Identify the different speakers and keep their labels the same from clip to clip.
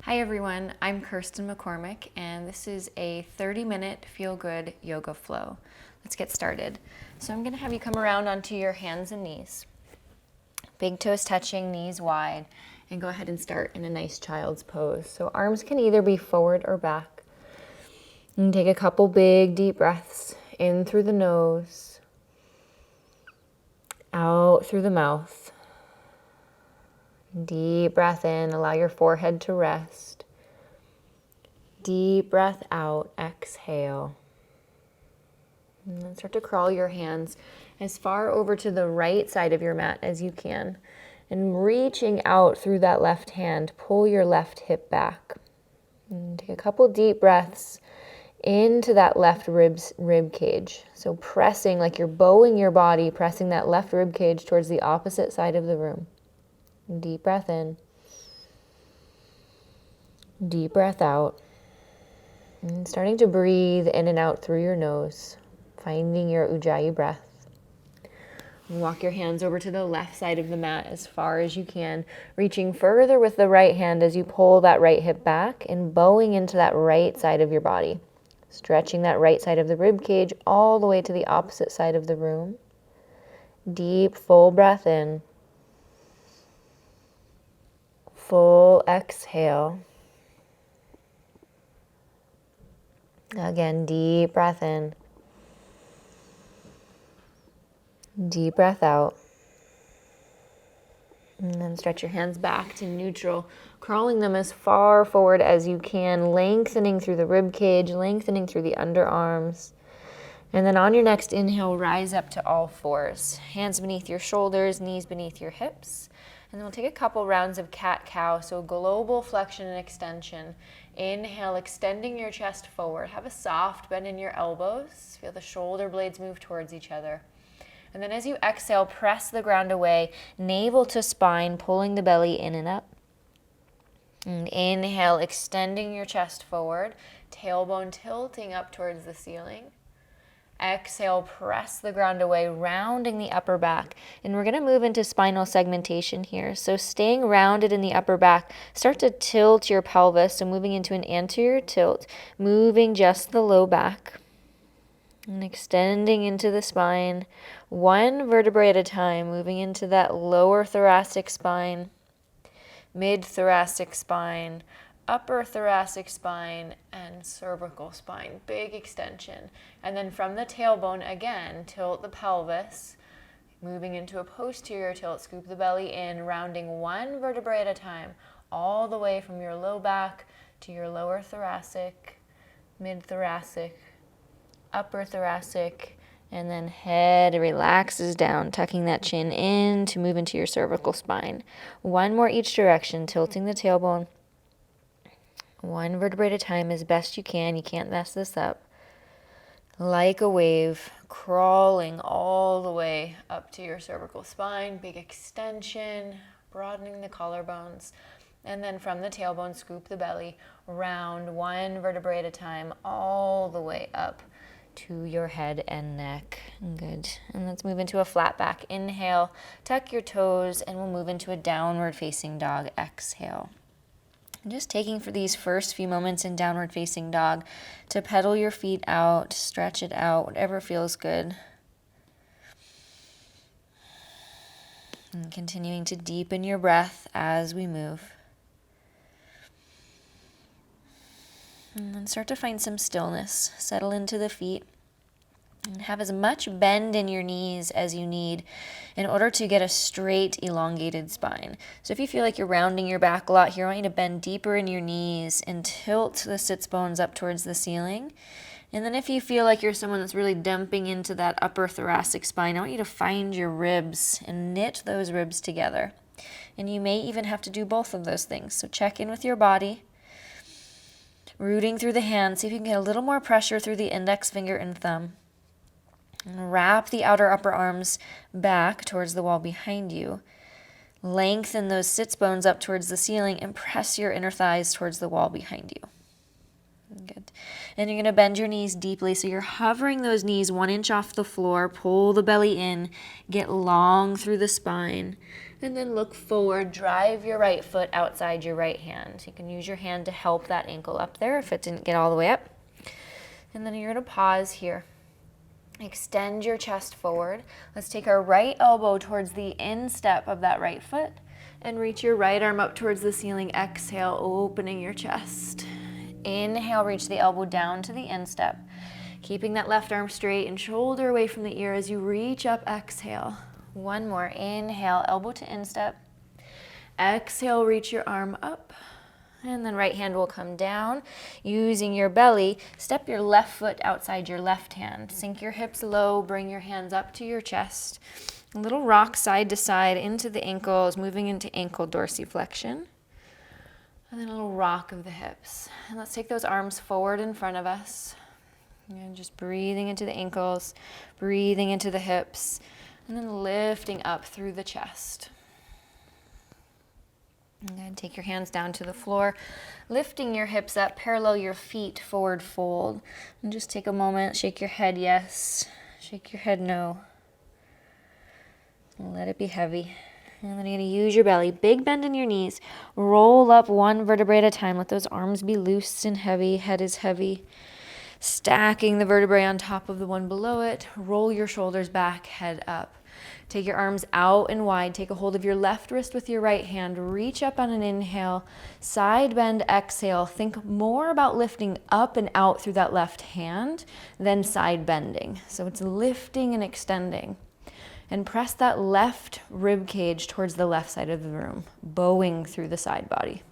Speaker 1: Hi everyone, I'm Kirsten McCormick and this is a 30-minute feel-good yoga flow. Let's get started. So I'm going to have you come around onto your hands and knees. Big toes touching, knees wide, and go ahead and start in a nice child's pose. So arms can either be forward or back. And take a couple big deep breaths in through the nose, out through the mouth. Deep breath in, allow your forehead to rest. Deep breath out, exhale. And then start to crawl your hands as far over to the right side of your mat as you can. And reaching out through that left hand, pull your left hip back. And take a couple deep breaths into that left rib cage. So pressing like you're bowing your body, pressing that left rib cage towards the opposite side of the room. Deep breath in. Deep breath out. And starting to breathe in and out through your nose, finding your Ujjayi breath. Walk your hands over to the left side of the mat as far as you can, reaching further with the right hand as you pull that right hip back and bowing into that right side of your body. Stretching that right side of the rib cage all the way to the opposite side of the room. Deep, full breath in. Full exhale. Again, deep breath in. Deep breath out. And then stretch your hands back to neutral, crawling them as far forward as you can, lengthening through the rib cage, lengthening through the underarms. And then on your next inhale, rise up to all fours. Hands beneath your shoulders, knees beneath your hips. And then we'll take a couple rounds of cat-cow, so global flexion and extension. Inhale, extending your chest forward. Have a soft bend in your elbows. Feel the shoulder blades move towards each other. And then as you exhale, press the ground away, navel to spine, pulling the belly in and up. And inhale, extending your chest forward, tailbone tilting up towards the ceiling. Exhale, press the ground away, rounding the upper back. And we're going to move into spinal segmentation here. So staying rounded in the upper back, start to tilt your pelvis. So moving into an anterior tilt, moving just the low back. And extending into the spine, one vertebrae at a time, moving into that lower thoracic spine, mid-thoracic spine, upper thoracic spine, and cervical spine. Big extension. And then from the tailbone, again, tilt the pelvis, moving into a posterior tilt, scoop the belly in, rounding one vertebrae at a time, all the way from your low back to your lower thoracic, mid-thoracic, upper thoracic, and then head relaxes down, tucking that chin in to move into your cervical spine. One more each direction, tilting the tailbone. One vertebrae at a time as best you can. You can't mess this up. Like a wave, crawling all the way up to your cervical spine. Big extension, broadening the collarbones. And then from the tailbone, scoop the belly, round one vertebrae at a time, all the way up to your head and neck. Good. And let's move into a flat back. Inhale, tuck your toes, and we'll move into a downward facing dog. Exhale. And just taking for these first few moments in downward facing dog to pedal your feet out, stretch it out, whatever feels good. And continuing to deepen your breath as we move. And then start to find some stillness. Settle into the feet. And have as much bend in your knees as you need in order to get a straight, elongated spine. So if you feel like you're rounding your back a lot here, I want you to bend deeper in your knees and tilt the sits bones up towards the ceiling. And then if you feel like you're someone that's really dumping into that upper thoracic spine, I want you to find your ribs and knit those ribs together. And you may even have to do both of those things. So check in with your body. Rooting through the hands, see if you can get a little more pressure through the index finger and thumb. And wrap the outer upper arms back towards the wall behind you. Lengthen those sits bones up towards the ceiling and press your inner thighs towards the wall behind you. Good. And you're going to bend your knees deeply. So you're hovering those knees 1 inch off the floor. Pull the belly in. Get long through the spine. And then look forward. Drive your right foot outside your right hand. You can use your hand to help that ankle up there if it didn't get all the way up. And then you're going to pause here. Extend your chest forward. Let's take our right elbow towards the instep of that right foot and reach your right arm up towards the ceiling. Exhale, opening your chest. Inhale, reach the elbow down to the instep. Keeping that left arm straight and shoulder away from the ear as you reach up. Exhale. One more. Inhale, elbow to instep. Exhale, reach your arm up. And then right hand will come down. Using your belly, step your left foot outside your left hand. Sink your hips low, bring your hands up to your chest. A little rock side to side into the ankles, moving into ankle dorsiflexion. And then a little rock of the hips. And let's take those arms forward in front of us. And just breathing into the ankles, breathing into the hips, and then lifting up through the chest. And then take your hands down to the floor, lifting your hips up, parallel your feet, forward fold. And just take a moment, shake your head yes, shake your head no. Let it be heavy. And then you're going to use your belly. Big bend in your knees. Roll up 1 vertebrae at a time. Let those arms be loose and heavy. Head is heavy. Stacking the vertebrae on top of the one below it. Roll your shoulders back, head up. Take your arms out and wide. Take a hold of your left wrist with your right hand. Reach up on an inhale. Side bend, exhale. Think more about lifting up and out through that left hand than side bending. So it's lifting and extending. And press that left rib cage towards the left side of the room, bowing through the side body.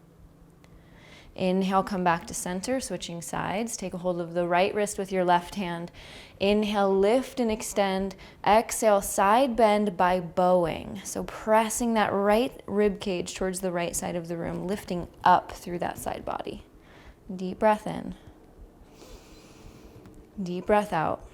Speaker 1: Inhale, come back to center, switching sides. Take a hold of the right wrist with your left hand. Inhale, lift and extend. Exhale, side bend by bowing. So pressing that right rib cage towards the right side of the room, lifting up through that side body. Deep breath in. Deep breath out.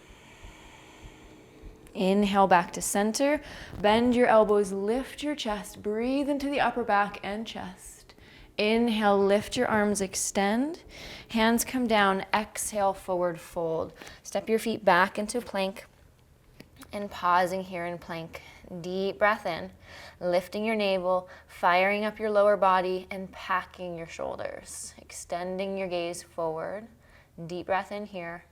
Speaker 1: Inhale back to center. Bend your elbows, lift your chest, breathe into the upper back and chest. Inhale, lift your arms, extend. Hands come down, exhale, forward fold. Step your feet back into plank and pausing here in plank. Deep breath in, lifting your navel, firing up your lower body and packing your shoulders. Extending your gaze forward. Deep breath in here.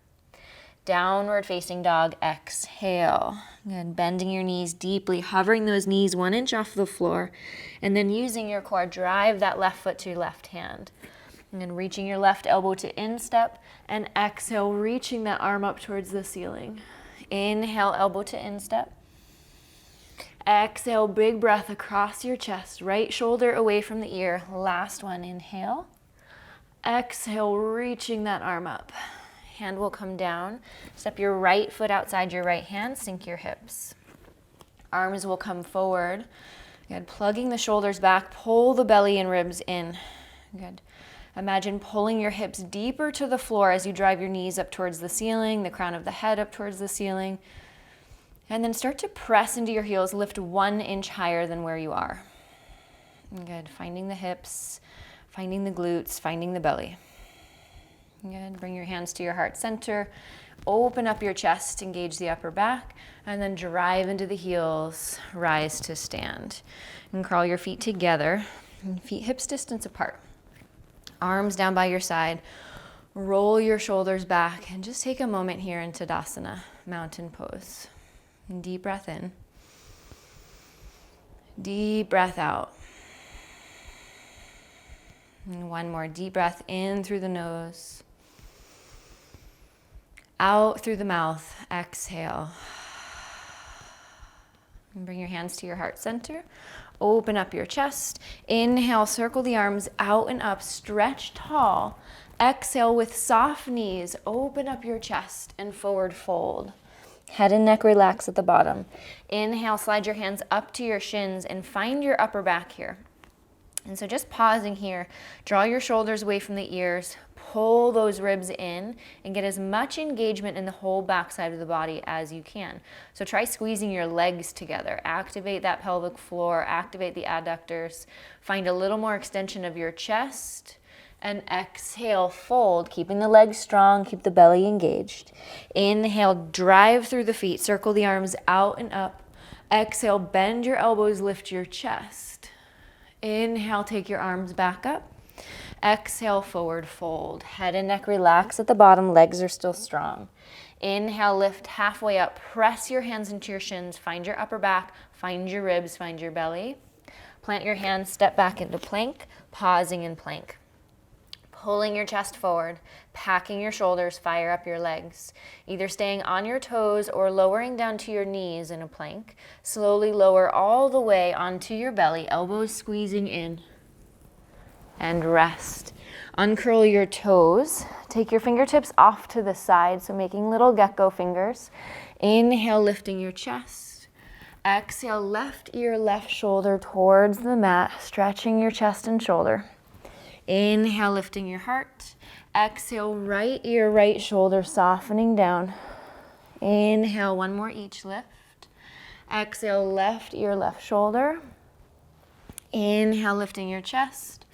Speaker 1: Downward facing dog, exhale. Good. Bending your knees deeply, hovering those knees 1 inch off the floor, and then using your core, drive that left foot to your left hand. And then reaching your left elbow to instep, and exhale, reaching that arm up towards the ceiling. Inhale, elbow to instep. Exhale, big breath across your chest, right shoulder away from the ear. Last one, inhale. Exhale, reaching that arm up. Hand will come down. Step your right foot outside your right hand. Sink your hips. Arms will come forward. Good. Plugging the shoulders back. Pull the belly and ribs in. Good. Imagine pulling your hips deeper to the floor as you drive your knees up towards the ceiling, the crown of the head up towards the ceiling. And then start to press into your heels. Lift 1 inch higher than where you are. Good. Finding the hips, finding the glutes, finding the belly. Good. Bring your hands to your heart center. Open up your chest, engage the upper back, and then drive into the heels, rise to stand. And crawl your feet together, feet hips distance apart. Arms down by your side. Roll your shoulders back, and just take a moment here in Tadasana, mountain pose. And deep breath in. Deep breath out. And one more deep breath in through the nose. Out through the mouth, exhale. And bring your hands to your heart center. Open up your chest. Inhale, circle the arms out and up, stretch tall. Exhale with soft knees, open up your chest and forward fold. Head and neck relax at the bottom. Inhale, slide your hands up to your shins and find your upper back here. And so just pausing here, draw your shoulders away from the ears, pull those ribs in, and get as much engagement in the whole backside of the body as you can. So try squeezing your legs together. Activate that pelvic floor, activate the adductors. Find a little more extension of your chest, And exhale, fold, keeping the legs strong, keep the belly engaged. Inhale, drive through the feet, circle the arms out and up. Exhale, bend your elbows, lift your chest. Inhale, take your arms back up. Exhale, forward fold. Head and neck relax at the bottom, legs are still strong. Inhale, lift halfway up, press your hands into your shins, find your upper back, find your ribs, find your belly. Plant your hands, step back into plank, pausing in plank. Pulling your chest forward, packing your shoulders, fire up your legs. Either staying on your toes or lowering down to your knees in a plank. Slowly lower all the way onto your belly, elbows squeezing in. And rest. Uncurl your toes. Take your fingertips off to the side, so making little gecko fingers. Inhale, lifting your chest. Exhale, left ear, left shoulder towards the mat, stretching your chest and shoulder. Inhale, lifting your heart. Exhale, right ear, right shoulder, softening down. Inhale, one more each lift. Exhale, left ear, left shoulder. Inhale, lifting your chest.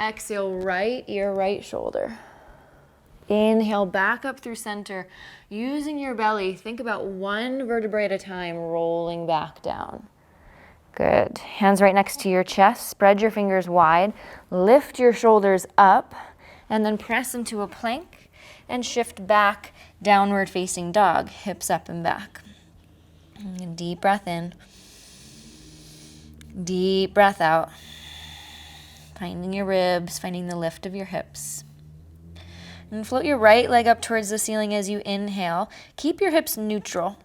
Speaker 1: Exhale, right ear, right shoulder. Inhale, back up through center. Using your belly, think about one vertebrae at a time, rolling back down. Good. Hands right next to your chest. Spread your fingers wide. Lift your shoulders up and then press into a plank and shift back, downward facing dog, hips up and back. And deep breath in. Deep breath out. Finding your ribs, finding the lift of your hips. And float your right leg up towards the ceiling as you inhale. Keep your hips neutral.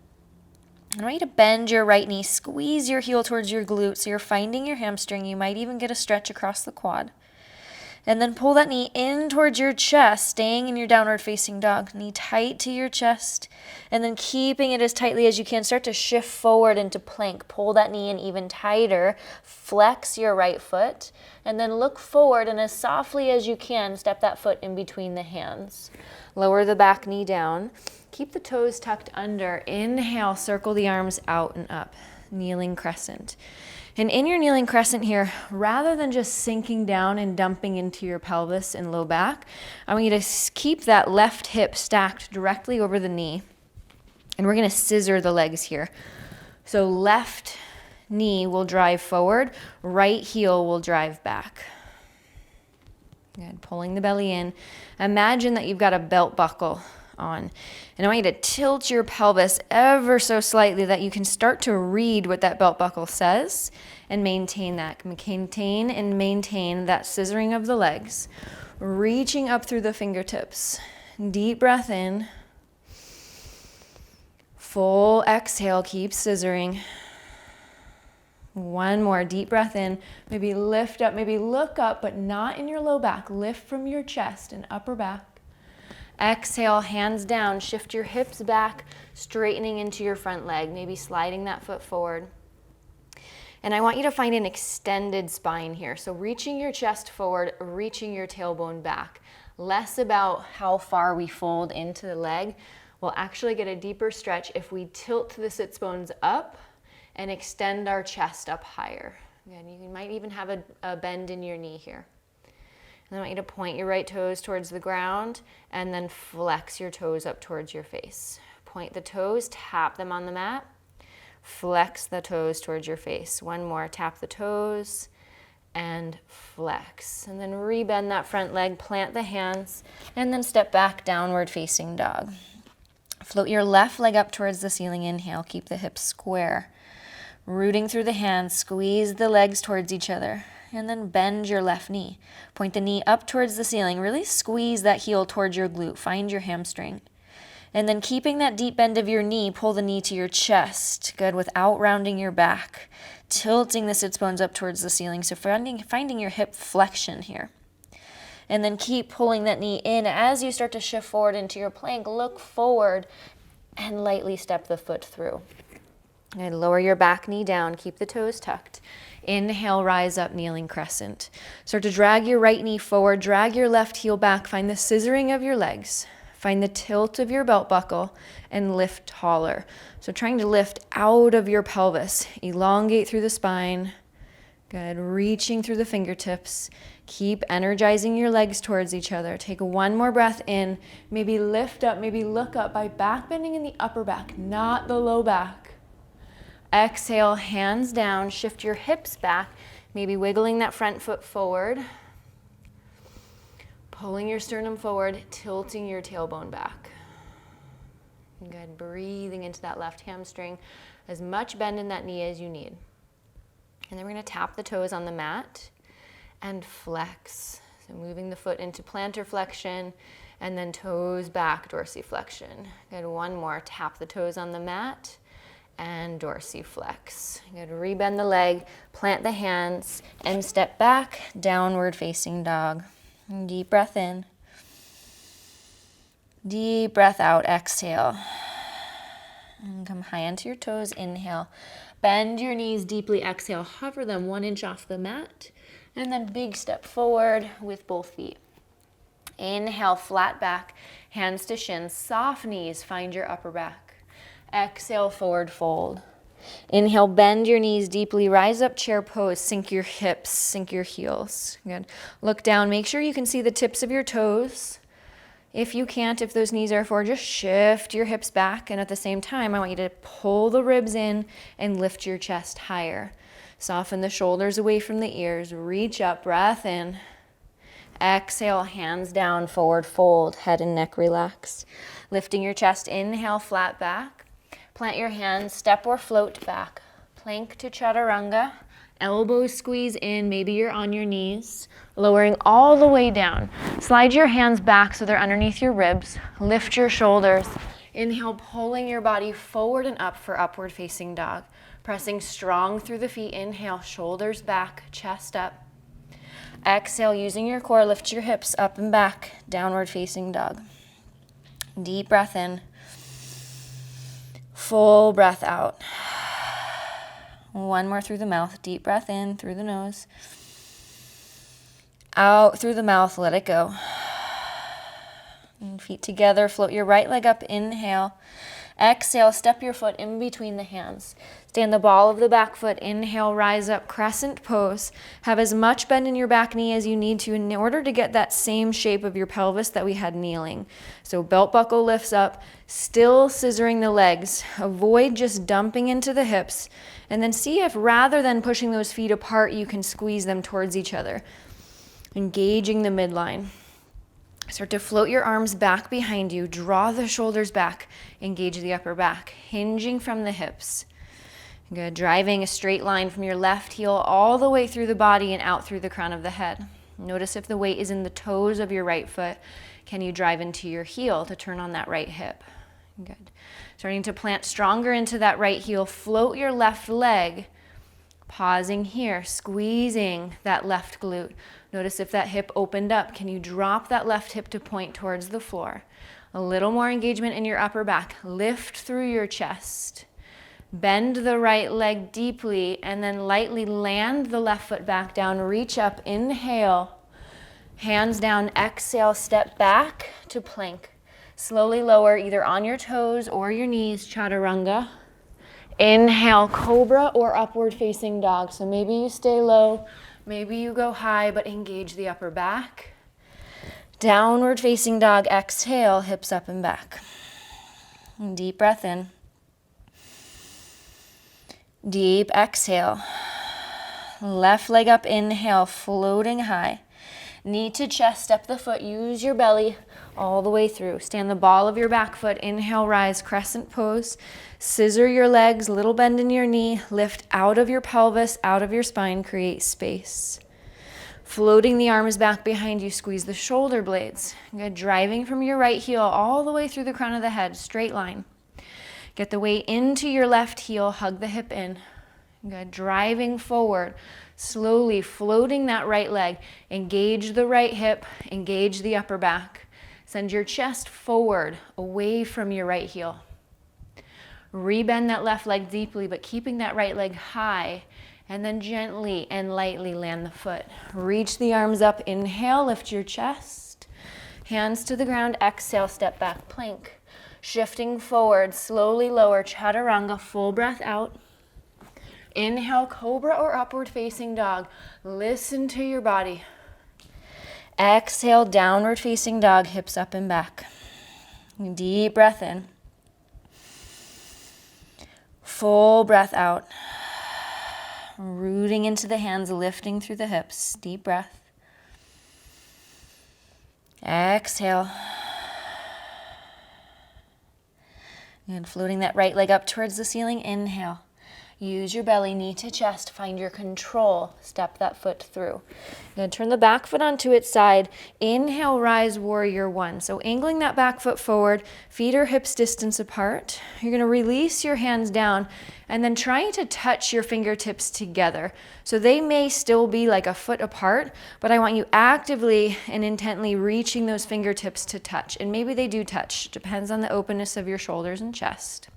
Speaker 1: I want you to bend your right knee, squeeze your heel towards your glute so you're finding your hamstring. You might even get a stretch across the quad. And then pull that knee in towards your chest, staying in your downward facing dog. Knee tight to your chest. And then keeping it as tightly as you can. Start to shift forward into plank. Pull that knee in even tighter. Flex your right foot. And then look forward and as softly as you can, step that foot in between the hands. Lower the back knee down. Keep the toes tucked under. Inhale, circle the arms out and up. Kneeling crescent. And in your kneeling crescent here, rather than just sinking down and dumping into your pelvis and low back, I want you to keep that left hip stacked directly over the knee. And we're going to scissor the legs here. So left knee will drive forward, right heel will drive back. Good. Pulling the belly in. Imagine that you've got a belt buckle on. And I want you to tilt your pelvis ever so slightly that you can start to read what that belt buckle says and maintain that. Maintain and maintain that scissoring of the legs. Reaching up through the fingertips. Deep breath in. Full exhale, keep scissoring. One more deep breath in. Maybe lift up, maybe look up, but not in your low back. Lift from your chest and upper back. Exhale, hands down, shift your hips back, straightening into your front leg, maybe sliding that foot forward. And I want you to find an extended spine here. So reaching your chest forward, reaching your tailbone back. Less about how far we fold into the leg. We'll actually get a deeper stretch if we tilt the sits bones up and extend our chest up higher. And you might even have a bend in your knee here. And I want you to point your right toes towards the ground and then flex your toes up towards your face. Point the toes, tap them on the mat. Flex the toes towards your face. One more, tap the toes and flex. And then rebend that front leg, plant the hands, and then step back, downward facing dog. Float your left leg up towards the ceiling. Inhale, keep the hips square. Rooting through the hands, squeeze the legs towards each other. And then bend your left knee. Point the knee up towards the ceiling. Really squeeze that heel towards your glute. Find your hamstring. And then keeping that deep bend of your knee, pull the knee to your chest. Good, without rounding your back. Tilting the sits bones up towards the ceiling. So finding your hip flexion here. And then keep pulling that knee in as you start to shift forward into your plank. Look forward and lightly step the foot through. And lower your back knee down. Keep the toes tucked. Inhale, rise up, kneeling crescent. Start to drag your right knee forward, drag your left heel back, find the scissoring of your legs, find the tilt of your belt buckle, and lift taller. So trying to lift out of your pelvis, elongate through the spine,
Speaker 2: Good, reaching through the fingertips. Keep energizing your legs towards each other. Take one more breath in. Maybe lift up, maybe look up by back bending in the upper back, not the low back. Exhale, hands down, shift your hips back, maybe wiggling that front foot forward. Pulling your sternum forward, tilting your tailbone back. Good, breathing into that left hamstring. As much bend in that knee as you need. And then we're going to tap the toes on the mat and flex. So moving the foot into plantar flexion and then toes back, dorsiflexion. Good, one more. Tap the toes on the mat and dorsiflex. Good, rebend the leg, plant the hands, and step back, downward facing dog. Deep breath in. Deep breath out, exhale. And come high onto your toes, inhale. Bend your knees deeply, exhale. Hover them 1 inch off the mat. And then big step forward with both feet. Inhale, flat back, hands to shins, soft knees, find your upper back. Exhale, forward fold. Inhale, bend your knees deeply, rise up, chair pose, sink your hips, sink your heels. Good. Look down, make sure you can see the tips of your toes. If you can't, if those knees are forward, just shift your hips back, and at the same time, I want you to pull the ribs in and lift your chest higher. Soften the shoulders away from the ears, reach up, breath in. Exhale, hands down, forward fold, head and neck relax. Lifting your chest, inhale, flat back. Plant your hands, step or float back. Plank to chaturanga. Elbows squeeze in, maybe you're on your knees, lowering all the way down. Slide your hands back so they're underneath your ribs. Lift your shoulders. Inhale, pulling your body forward and up for upward facing dog. Pressing strong through the feet. Inhale, shoulders back, chest up. Exhale, using your core, lift your hips up and back, downward facing dog. Deep breath in. Full breath out. One more through the mouth. Deep breath in through the nose. Out through the mouth. Let it go. And feet together. Float your right leg up. Inhale. Exhale. Step your foot in between the hands. Stand the ball of the back foot. Inhale. Rise up. Crescent pose. Have as much bend in your back knee as you need to in order to get that same shape of your pelvis that we had kneeling. So belt buckle lifts up. Still scissoring the legs. Avoid just dumping into the hips. And then see if rather than pushing those feet apart, you can squeeze them towards each other. Engaging the midline. Start to float your arms back behind you. Draw the shoulders back. Engage the upper back. Hinging from the hips. Good. Driving a straight line from your left heel all the way through the body and out through the crown of the head. Notice if the weight is in the toes of your right foot. Can you drive into your heel to turn on that right hip? Good. Starting to plant stronger into that right heel. Float your left leg. Pausing here, squeezing that left glute. Notice if that hip opened up. Can you drop that left hip to point towards the floor? A little more engagement in your upper back. Lift through your chest. Bend the right leg deeply and then lightly land the left foot back down. Reach up, inhale. Hands down, exhale, step back to plank. Slowly lower either on your toes or your knees, chaturanga. Inhale, cobra or upward facing dog. So maybe you stay low, maybe you go high, but engage the upper back. Downward facing dog, exhale, hips up and back. Deep breath in. Deep exhale. Left leg up, inhale, floating high. Knee to chest, step the foot, use your belly all the way through. Stand the ball of your back foot, inhale, rise, crescent pose. Scissor your legs, little bend in your knee, lift out of your pelvis, out of your spine, create space. Floating the arms back behind you, squeeze the shoulder blades. Good, driving from your right heel all the way through the crown of the head, straight line. Get the weight into your left heel, hug the hip in. Good, driving forward, slowly floating that right leg. Engage the right hip, engage the upper back. Send your chest forward, away from your right heel. Rebend that left leg deeply, but keeping that right leg high. And then gently and lightly land the foot. Reach the arms up, inhale, lift your chest. Hands to the ground, exhale, step back, plank. Shifting forward, slowly lower, chaturanga, full breath out. Inhale, cobra or upward facing dog. Listen to your body. Exhale, downward facing dog, hips up and back. Deep breath in. Full breath out. Rooting into the hands, lifting through the hips. Deep breath. Exhale. And floating that right leg up towards the ceiling. Inhale. Use your belly, knee to chest. Find your control. Step that foot through. You're going to turn the back foot onto its side. Inhale, rise, warrior one. So angling that back foot forward, feet are hips distance apart. You're going to release your hands down and then trying to touch your fingertips together. So they may still be like a foot apart, but I want you actively and intently reaching those fingertips to touch. And maybe they do touch. Depends on the openness of your shoulders and chest.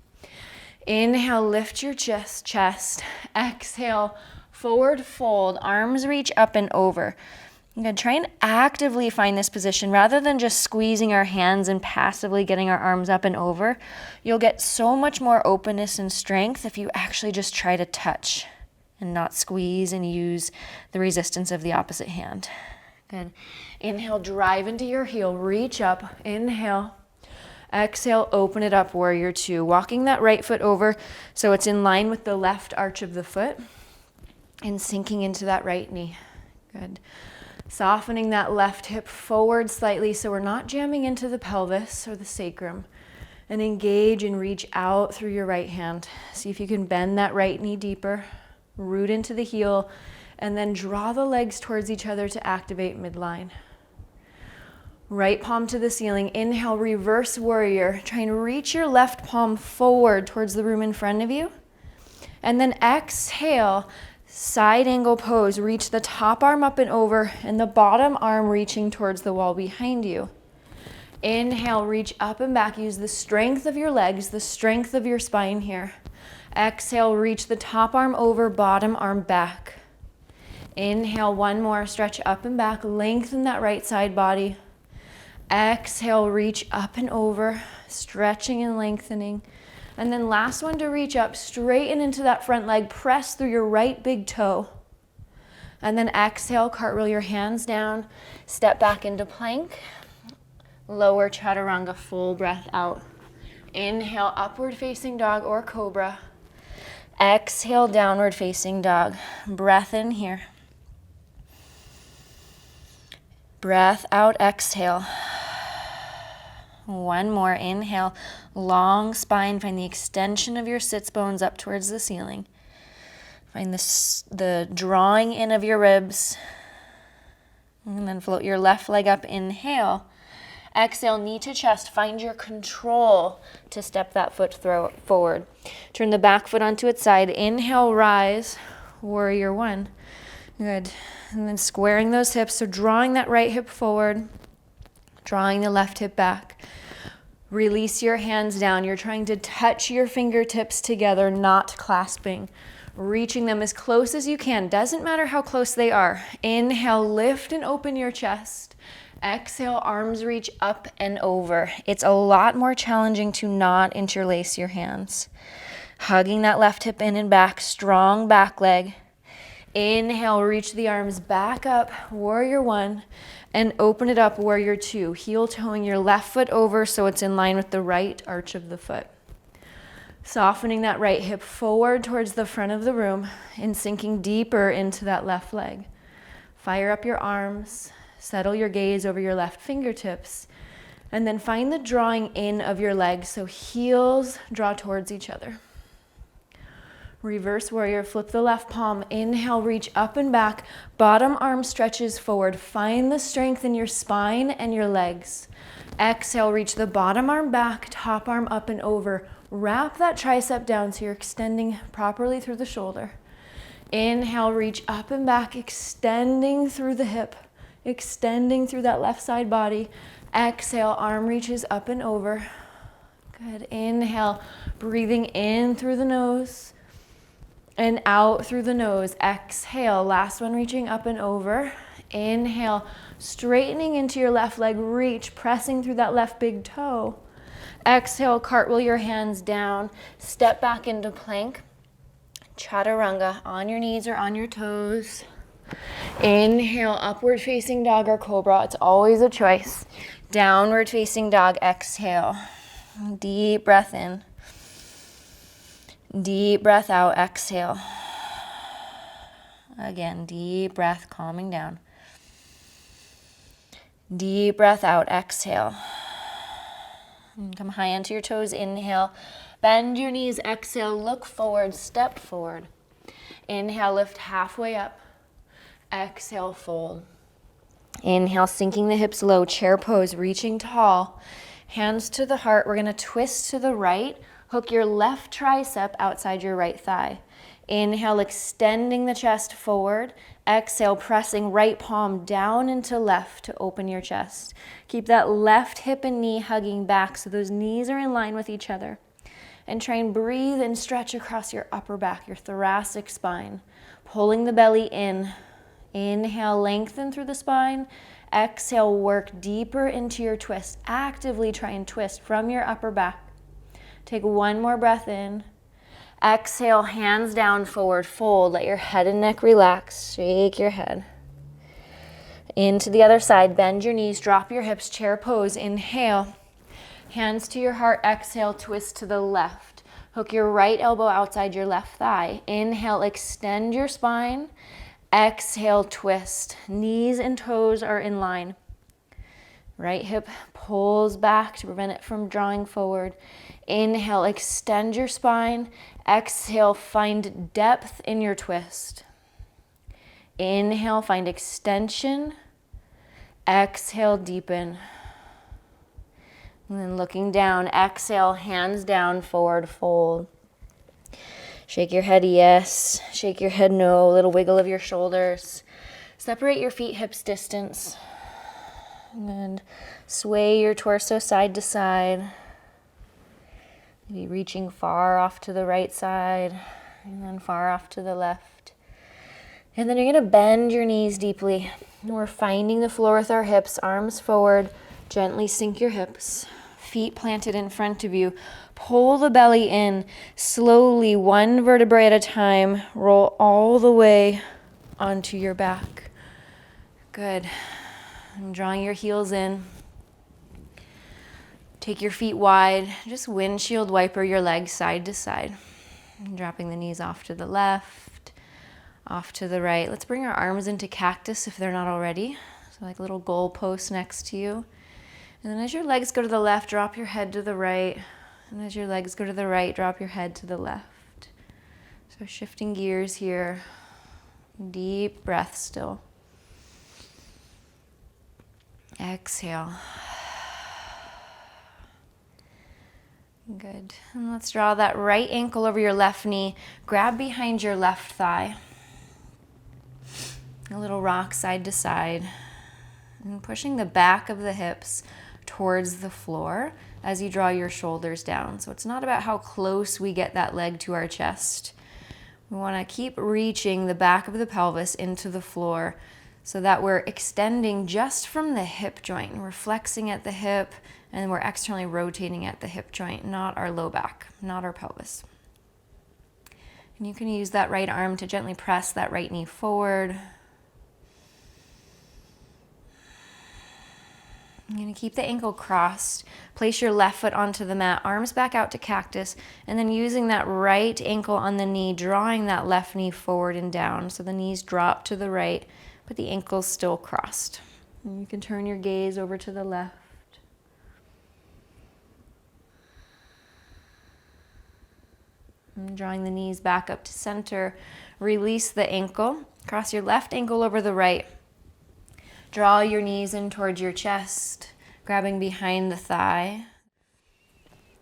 Speaker 2: Inhale, lift your chest. Exhale, forward fold, arms reach up and over. I'm going to try and actively find this position rather than just squeezing our hands and passively getting our arms up and over. You'll get so much more openness and strength if you actually just try to touch and not squeeze and use the resistance of the opposite hand. Good. Inhale, drive into your heel, reach up. Inhale. Exhale, open it up, warrior two. Walking that right foot over so it's in line with the left arch of the foot and sinking into that right knee. Good. Softening that left hip forward slightly so we're not jamming into the pelvis or the sacrum. And engage and reach out through your right hand. See if you can bend that right knee deeper, root into the heel, and then draw the legs towards each other to activate midline. Right palm to the ceiling. Inhale, reverse warrior. Try and reach your left palm forward towards the room in front of you. And then exhale, side angle pose. Reach the top arm up and over and the bottom arm reaching towards the wall behind you. Inhale, reach up and back. Use the strength of your legs, the strength of your spine here. Exhale, reach the top arm over, bottom arm back. Inhale, one more. Stretch up and back. Lengthen that right side body. Exhale, reach up and over, stretching and lengthening. And then last one to reach up, straighten into that front leg, press through your right big toe. And then exhale, cartwheel your hands down, step back into plank, lower chaturanga, full breath out. Inhale, upward facing dog or cobra. Exhale, downward facing dog. Breath in here. Breath out, exhale. One more, inhale, long spine, find the extension of your sits bones up towards the ceiling. Find the drawing in of your ribs. And then float your left leg up, inhale. Exhale, knee to chest, find your control to step that foot forward. Turn the back foot onto its side, inhale, rise, warrior one. Good. And then squaring those hips, so drawing that right hip forward, drawing the left hip back. Release your hands down. You're trying to touch your fingertips together, not clasping. Reaching them as close as you can. Doesn't matter how close they are. Inhale, lift and open your chest. Exhale, arms reach up and over. It's a lot more challenging to not interlace your hands. Hugging that left hip in and back, strong back leg. Inhale, reach the arms back up, warrior one, and open it up, warrior two. Heel toeing your left foot over so it's in line with the right arch of the foot. Softening that right hip forward towards the front of the room and sinking deeper into that left leg. Fire up your arms, settle your gaze over your left fingertips, and then find the drawing in of your legs so heels draw towards each other. Reverse warrior, flip the left palm, inhale, reach up and back, bottom arm stretches forward. Find the strength in your spine and your legs. Exhale, reach the bottom arm back, top arm up and over. Wrap that tricep down so you're extending properly through the shoulder. Inhale, reach up and back, extending through the hip, extending through that left side body. Exhale, arm reaches up and over. Good, inhale, breathing in through the nose. And out through the nose. Exhale, last one reaching up and over. Inhale, straightening into your left leg, reach, pressing through that left big toe. Exhale, cartwheel your hands down, step back into plank. Chaturanga, on your knees or on your toes. Inhale, upward facing dog or cobra. It's always a choice. Downward facing dog, exhale. Deep breath in. Deep breath out, exhale. Again, deep breath, calming down. Deep breath out, exhale. And come high onto your toes, inhale. Bend your knees, exhale, look forward, step forward. Inhale, lift halfway up. Exhale, fold. Inhale, sinking the hips low, chair pose, reaching tall. Hands to the heart. We're gonna twist to the right. Hook your left tricep outside your right thigh. Inhale, extending the chest forward. Exhale, pressing right palm down into left to open your chest. Keep that left hip and knee hugging back so those knees are in line with each other. And try and breathe and stretch across your upper back, your thoracic spine. Pulling the belly in. Inhale, lengthen through the spine. Exhale, work deeper into your twist. Actively try and twist from your upper back. Take one more breath in. Exhale, hands down, forward fold. Let your head and neck relax. Shake your head. Into the other side, bend your knees, drop your hips, chair pose. Inhale, hands to your heart. Exhale, twist to the left. Hook your right elbow outside your left thigh. Inhale, extend your spine. Exhale, twist. Knees and toes are in line. Right hip pulls back to prevent it from drawing forward. Inhale, extend your spine. Exhale, find depth in your twist. Inhale, find extension. Exhale, deepen. And then looking down, exhale, hands down, forward fold. Shake your head yes, shake your head no, little wiggle of your shoulders. Separate your feet hips distance. And sway your torso side to side. Maybe reaching far off to the right side and then far off to the left. And then you're gonna bend your knees deeply. And we're finding the floor with our hips, arms forward, gently sink your hips. Feet planted in front of you. Pull the belly in. Slowly, one vertebrae at a time, roll all the way onto your back. Good. And drawing your heels in. Take your feet wide. Just windshield wiper your legs side to side. And dropping the knees off to the left, off to the right. Let's bring our arms into cactus if they're not already. So like little goal posts next to you. And then as your legs go to the left, drop your head to the right. And as your legs go to the right, drop your head to the left. So shifting gears here. Deep breath still. Exhale. Good. And let's draw that right ankle over your left knee. Grab behind your left thigh. A little rock side to side. And pushing the back of the hips towards the floor as you draw your shoulders down. So it's not about how close we get that leg to our chest. We want to keep reaching the back of the pelvis into the floor so that we're extending just from the hip joint. We're flexing at the hip and we're externally rotating at the hip joint, not our low back, not our pelvis. And you can use that right arm to gently press that right knee forward. I'm going to keep the ankle crossed. Place your left foot onto the mat, arms back out to cactus, and then using that right ankle on the knee, drawing that left knee forward and down. So the knees drop to the right, but the ankle's still crossed. And you can turn your gaze over to the left. And drawing the knees back up to center. Release the ankle. Cross your left ankle over the right. Draw your knees in towards your chest, grabbing behind the thigh.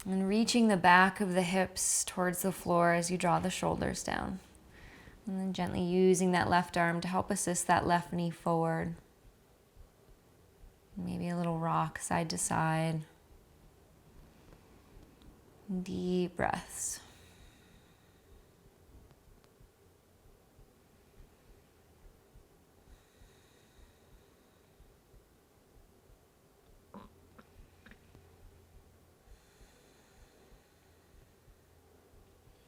Speaker 2: And reaching the back of the hips towards the floor as you draw the shoulders down. And then gently using that left arm to help assist that left knee forward. Maybe a little rock side to side. Deep breaths.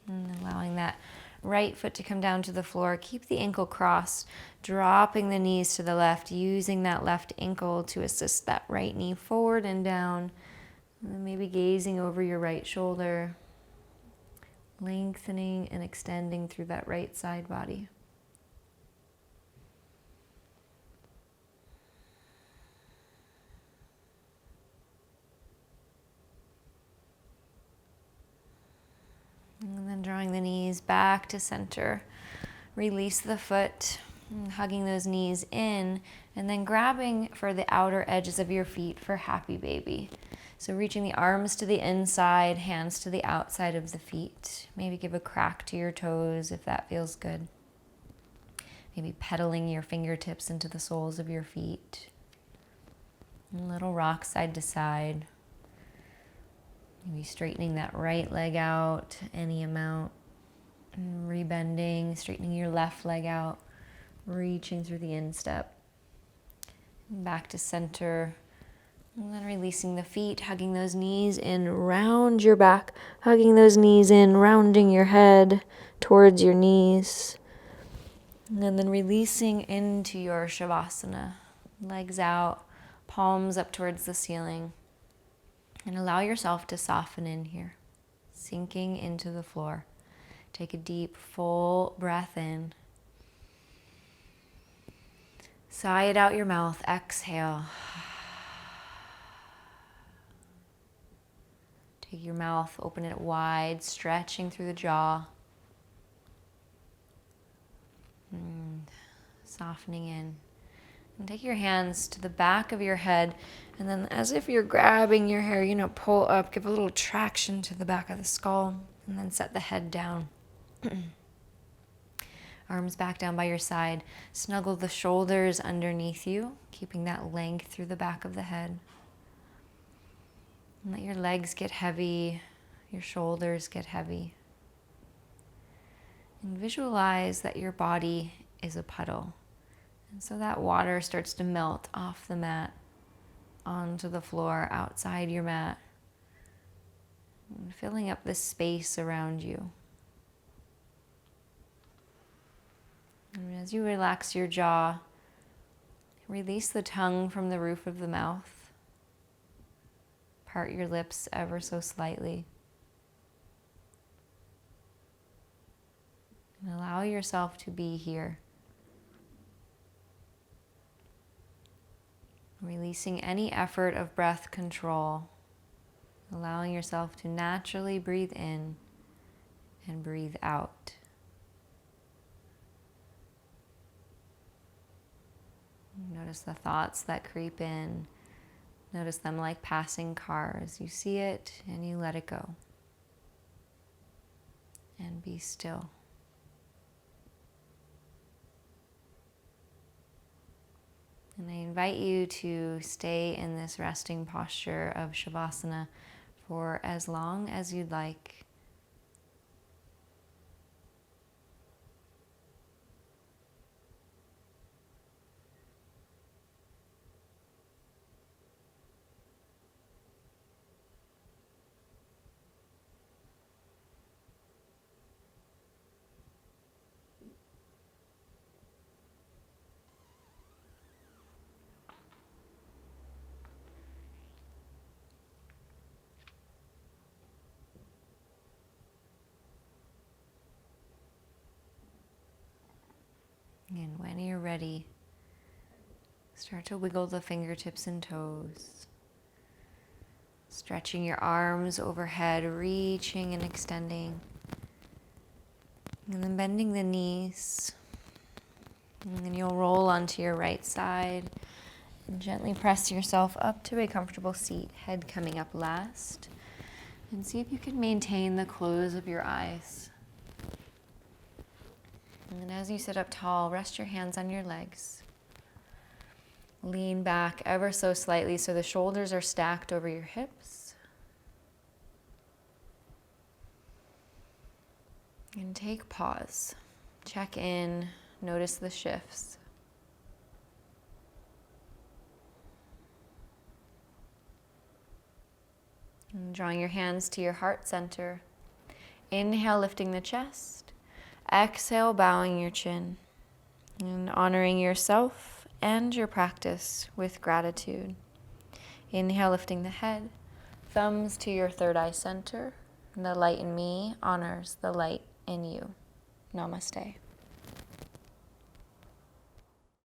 Speaker 2: And allowing that right foot to come down to the floor. Keep the ankle crossed, dropping the knees to the left, using that left ankle to assist that right knee forward and down. And then maybe gazing over your right shoulder, lengthening and extending through that right side body. And then drawing the knees back to center. Release the foot, hugging those knees in, and then grabbing for the outer edges of your feet for happy baby. So reaching the arms to the inside, hands to the outside of the feet. Maybe give a crack to your toes if that feels good. Maybe pedaling your fingertips into the soles of your feet. A little rock side to side. Maybe straightening that right leg out any amount. And rebending, straightening your left leg out. Reaching through the instep. Back to center. And then releasing the feet, hugging those knees in, round your back. Hugging those knees in, rounding your head towards your knees. And then releasing into your Shavasana. Legs out, palms up towards the ceiling. And allow yourself to soften in here, sinking into the floor. Take a deep, full breath in. Sigh it out your mouth. Exhale. Take your mouth, open it wide, stretching through the jaw. Softening in. And take your hands to the back of your head, and then as if you're grabbing your hair, pull up, give a little traction to the back of the skull, and then set the head down. Arms back down by your side. Snuggle the shoulders underneath you, keeping that length through the back of the head. And let your legs get heavy, your shoulders get heavy. And visualize that your body is a puddle. And so that water starts to melt off the mat, onto the floor, outside your mat, and filling up the space around you. And as you relax your jaw, release the tongue from the roof of the mouth. Part your lips ever so slightly. And allow yourself to be here. Releasing any effort of breath control. Allowing yourself to naturally breathe in and breathe out. Notice the thoughts that creep in. Notice them like passing cars. You see it and you let it go. And be still. And I invite you to stay in this resting posture of Shavasana for as long as you'd like. And when you're ready, start to wiggle the fingertips and toes. Stretching your arms overhead, reaching and extending. And then bending the knees. And then you'll roll onto your right side. And gently press yourself up to a comfortable seat, head coming up last. And see if you can maintain the close of your eyes. And as you sit up tall, rest your hands on your legs. Lean back ever so slightly so the shoulders are stacked over your hips. And take pause. Check in. Notice the shifts. And drawing your hands to your heart center. Inhale, lifting the chest. Exhale, bowing your chin and honoring yourself and your practice with gratitude. Inhale, lifting the head, thumbs to your third eye center. The light in me honors the light in you. Namaste.